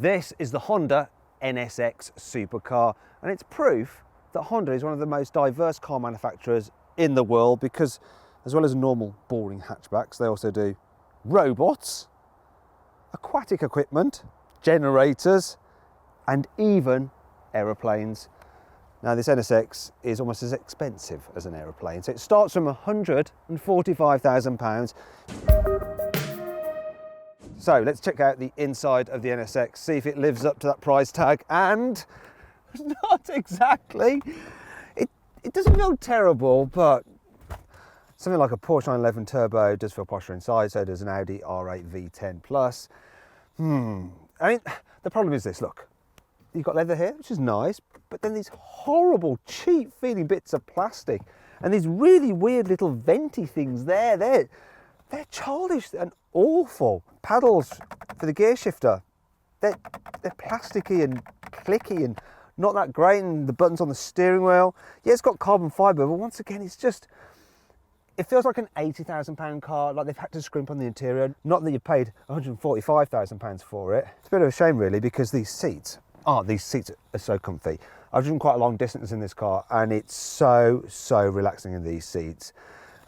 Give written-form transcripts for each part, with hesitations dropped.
This is the Honda Nsx supercar, and it's proof that Honda is one of the most diverse car manufacturers in the world, because as well as normal boring hatchbacks, they also do robots, aquatic equipment, generators, and even aeroplanes. Now this NSX is almost as expensive as an aeroplane, so it starts from £145,000. So let's check out the inside of the NSX, see if it lives up to that price tag, and not exactly. It doesn't feel terrible, but something like a Porsche 911 Turbo does feel posher inside, so does an Audi R8 V10 Plus. I mean, the problem is this, look. You've got leather here, which is nice, but then these horrible, cheap feeling bits of plastic and these really weird little venty things there. They're childish and awful. Paddles for the gear shifter, they're plasticky and clicky and not that great, and the buttons on the steering wheel. Yeah, it's got carbon fibre, but once again, it feels like an £80,000 car, like they've had to scrimp on the interior. Not that you paid £145,000 for it. It's a bit of a shame, really, because these seats are so comfy. I've driven quite a long distance in this car, and it's so relaxing in these seats.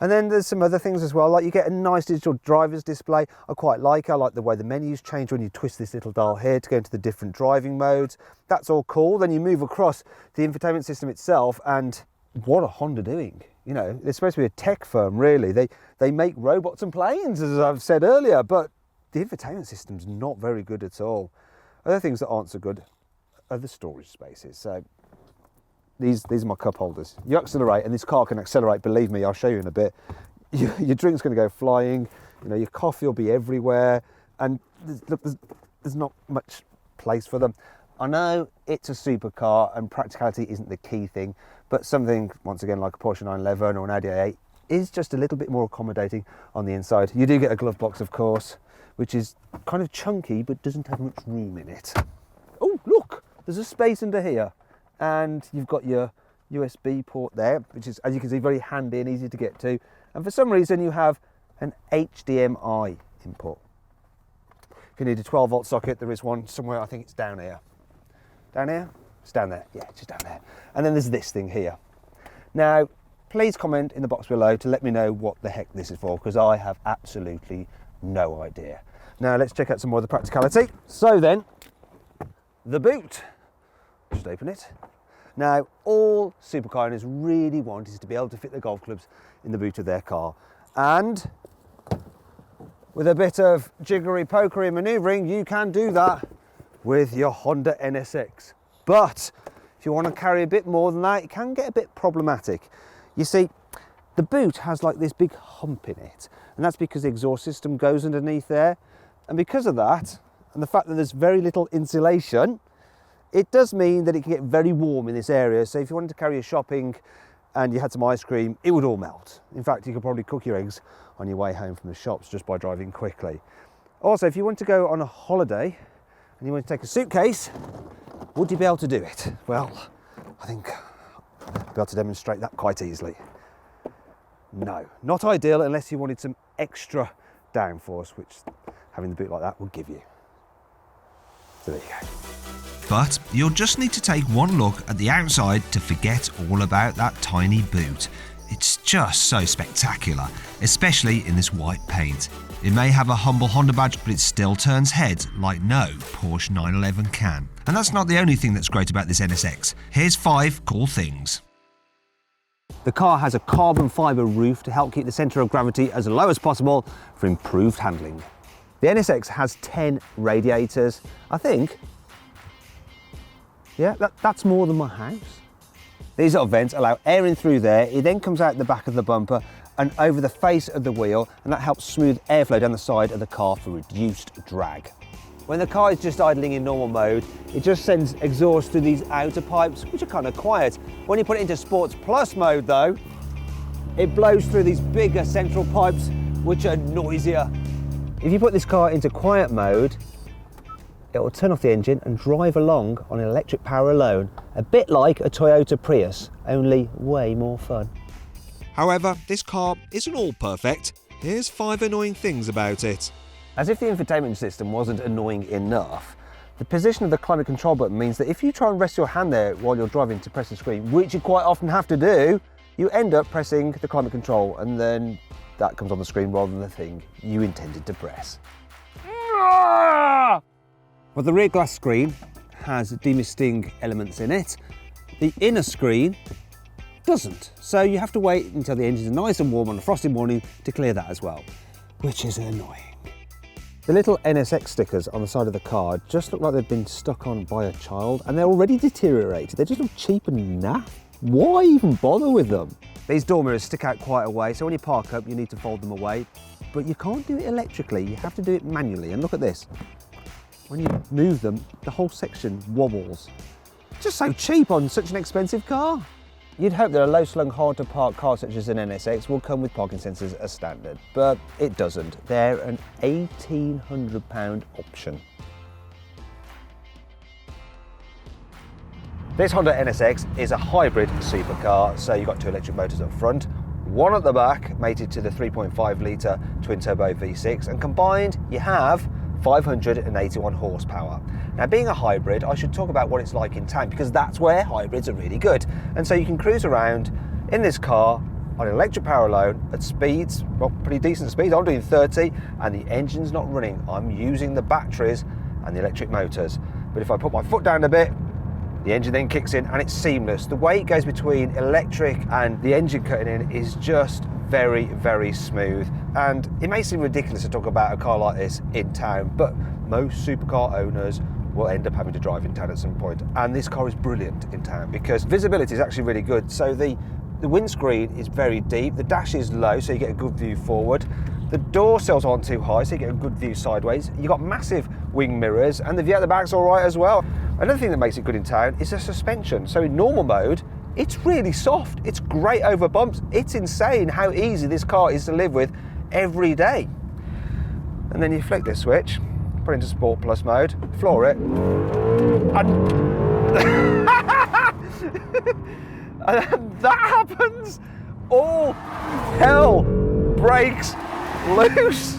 And then there's some other things as well, like you get a nice digital driver's display. I quite like it. I like the way the menus change when you twist this little dial here to go into the different driving modes. That's all cool. Then you move across the infotainment system itself, and what are Honda doing? You know, they're supposed to be a tech firm, really. They make robots and planes, as I've said earlier, but the infotainment system's not very good at all. Other things that aren't so good are the storage spaces. So these are my cup holders. You accelerate, and this car can accelerate, believe me, I'll show you in a bit. Your drink's going to go flying, you know, your coffee will be everywhere, and there's not much place for them. I know it's a supercar and practicality isn't the key thing, but something, once again, like a Porsche 911 or an Audi A8 is just a little bit more accommodating on the inside. You do get a glove box, of course, which is kind of chunky but doesn't have much room in it. Oh, look, there's a space under here, and you've got your USB port there, which is, as you can see, very handy and easy to get to. And for some reason, you have an HDMI input. If you need a 12-volt socket, there is one somewhere. I think it's down here. Down here? It's down there. Yeah, it's just down there. And then there's this thing here. Now, please comment in the box below to let me know what the heck this is for, because I have absolutely no idea. Now, let's check out some more of the practicality. So then, the boot. Just open it. Now, all supercar owners really want is to be able to fit their golf clubs in the boot of their car. And with a bit of jiggery-pokery manoeuvring, you can do that with your Honda Nsx. But if you want to carry a bit more than that, it can get a bit problematic. You see, the boot has like this big hump in it, and that's because the exhaust system goes underneath there. And because of that, and the fact that there's very little insulation, it does mean that it can get very warm in this area. So if you wanted to carry your shopping and you had some ice cream, it would all melt. In fact, you could probably cook your eggs on your way home from the shops just by driving quickly. Also, if you want to go on a holiday and you want to take a suitcase, would you be able to do it? Well, I think I'll be able to demonstrate that quite easily. No, not ideal unless you wanted some extra downforce, which having the boot like that will give you. So there you go. But you'll just need to take one look at the outside to forget all about that tiny boot. It's just so spectacular, especially in this white paint. It may have a humble Honda badge, but it still turns heads like no Porsche 911 can. And that's not the only thing that's great about this NSX. Here's 5 cool things. The car has a carbon fibre roof to help keep the centre of gravity as low as possible for improved handling. The NSX has 10 radiators, I think. Yeah, that's more than my house. These little vents allow air in through there. It then comes out the back of the bumper and over the face of the wheel, and that helps smooth airflow down the side of the car for reduced drag. When the car is just idling in normal mode, it just sends exhaust through these outer pipes, which are kind of quiet. When you put it into Sports Plus mode though, it blows through these bigger central pipes, which are noisier. If you put this car into quiet mode, it will turn off the engine and drive along on electric power alone, a bit like a Toyota Prius, only way more fun. However, this car isn't all perfect. Here's 5 annoying things about it. As if the infotainment system wasn't annoying enough, The position of the climate control button means that if you try and rest your hand there while you're driving to press the screen, which you quite often have to do, you end up pressing the climate control and then that comes on the screen rather than the thing you intended to press. Well, the rear glass screen has demisting elements in it. The inner screen doesn't, so you have to wait until the engines are nice and warm on a frosty morning to clear that as well, which is annoying. The little NSX stickers on the side of the car just look like they've been stuck on by a child and they're already deteriorated. They just look cheap and naff. Why even bother with them? These door mirrors stick out quite a way, so when you park up you need to fold them away, but you can't do it electrically, you have to do it manually. And look at this, when you move them, the whole section wobbles. Just so cheap on such an expensive car. You'd hope that a low-slung, hard-to-park car such as an NSX will come with parking sensors as standard, but it doesn't. They're an £1,800 option. This Honda NSX is a hybrid supercar, so you've got 2 electric motors up front, 1 at the back, mated to the 3.5 litre twin-turbo V6, and combined you have 581 horsepower. Now, being a hybrid, I should talk about what it's like in town because that's where hybrids are really good. And so you can cruise around in this car on an electric power alone at speeds, well, pretty decent speeds. I'm doing 30 and the engine's not running. I'm using the batteries and the electric motors. But if I put my foot down a bit, the engine then kicks in and it's seamless. The way it goes between electric and the engine cutting in is just very, very smooth. And it may seem ridiculous to talk about a car like this in town, but most supercar owners will end up having to drive in town at some point. And this car is brilliant in town because visibility is actually really good. So the windscreen is very deep, the dash is low, so you get a good view forward. The door sills aren't too high, so you get a good view sideways. You've got massive wing mirrors, and the view at the back's all right as well. Another thing that makes it good in town is the suspension. So in normal mode, it's really soft. It's great over bumps. It's insane how easy this car is to live with every day. And then you flick this switch, put it into Sport Plus mode, floor it, and and that happens. All hell breaks loose.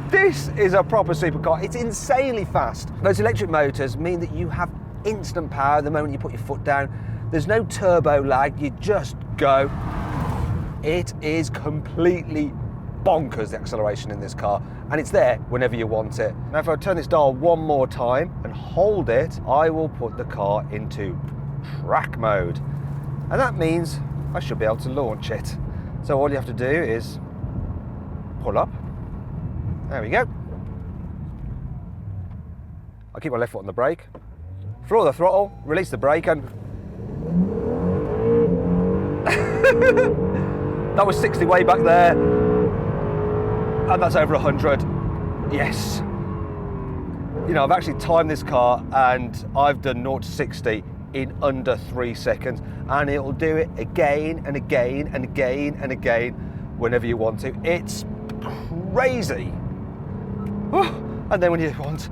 This is a proper supercar. It's insanely fast. Those electric motors mean that you have instant power the moment you put your foot down. There's no turbo lag, you just go. It is completely bonkers, the acceleration in this car, and it's there whenever you want it. Now if I turn this dial one more time and hold it, I will put the car into track mode. And that means I should be able to launch it. So all you have to do is pull up. There we go. I'll keep my left foot on the brake, floor the throttle, release the brake, and that was 60 way back there, and that's over 100. Yes. You know, I've actually timed this car and I've done 0 to 60 in under 3 seconds, and it'll do it again and again and again and again whenever you want to. It's crazy. And then when you want,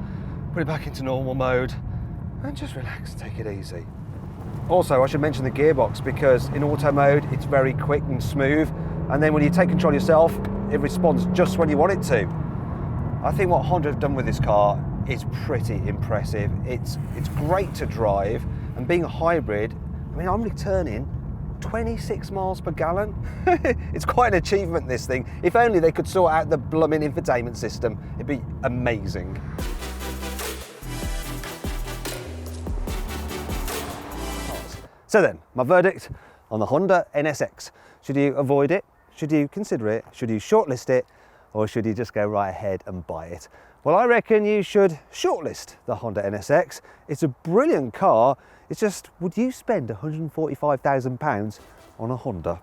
put it back into normal mode and just relax, take it easy. Also, I should mention the gearbox because in auto mode, it's very quick and smooth. And then when you take control yourself, it responds just when you want it to. I think what Honda have done with this car is pretty impressive. It's great to drive, and being a hybrid, I mean, I'm returning 26 miles per gallon. It's quite an achievement, this thing. If only they could sort out the blooming infotainment system, it'd be amazing. So then, my verdict on the Honda Nsx. Should you avoid it? Should you consider it? Should you shortlist it? Or should you just go right ahead and buy it? Well, I reckon you should shortlist the Honda Nsx. It's a brilliant car. It's just, would you spend £145,000 on a Honda?